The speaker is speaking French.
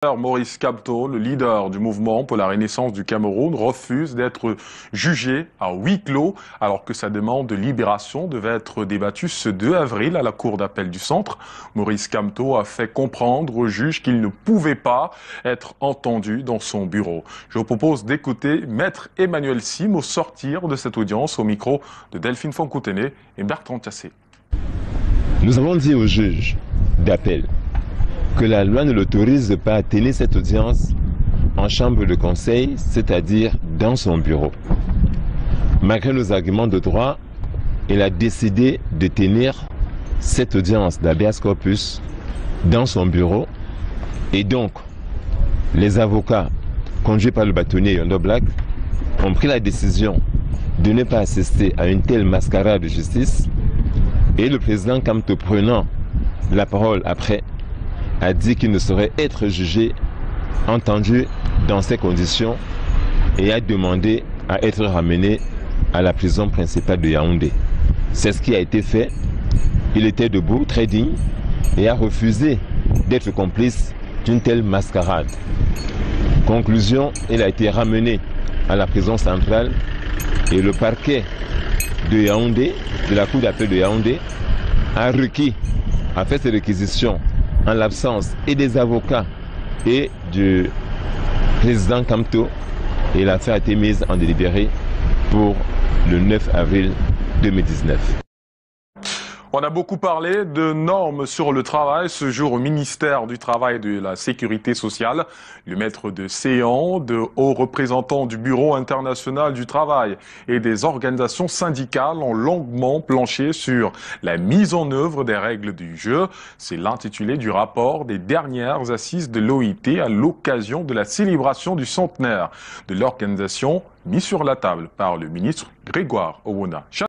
Maurice Kamto, le leader du mouvement pour la renaissance du Cameroun, refuse d'être jugé à huis clos alors que sa demande de libération devait être débattue ce 2 avril à la cour d'appel du centre. Maurice Kamto a fait comprendre au juge qu'il ne pouvait pas être entendu dans son bureau. Je vous propose d'écouter Maître Emmanuel Sim au sortir de cette audience au micro de Delphine Foncoutene et Bertrand Tiassé. Nous avons dit au juge d'appel que la loi ne l'autorise pas à tenir cette audience en chambre de conseil, c'est-à-dire dans son bureau. Malgré nos arguments de droit, il a décidé de tenir cette audience d'habeas corpus dans son bureau et donc les avocats conduits par le bâtonnier Yondo Black ont pris la décision de ne pas assister à une telle mascarade de justice et le président Kamto, prenant la parole après, a dit qu'il ne saurait être jugé, entendu dans ces conditions et a demandé à être ramené à la prison principale de Yaoundé. C'est ce qui a été fait. Il était debout, très digne, et a refusé d'être complice d'une telle mascarade. Conclusion, il a été ramené à la prison centrale et le parquet de Yaoundé, de la cour d'appel de Yaoundé, a fait ses réquisitions en l'absence et des avocats et du président Kamto, et l'affaire a été mise en délibéré pour le 9 avril 2019. On a beaucoup parlé de normes sur le travail ce jour au ministère du Travail et de la Sécurité sociale. Le maître de séance, de hauts représentants du Bureau international du travail et des organisations syndicales ont longuement planché sur la mise en œuvre des règles du jeu. C'est l'intitulé du rapport des dernières assises de l'OIT à l'occasion de la célébration du centenaire de l'organisation mis sur la table par le ministre Grégoire Owona.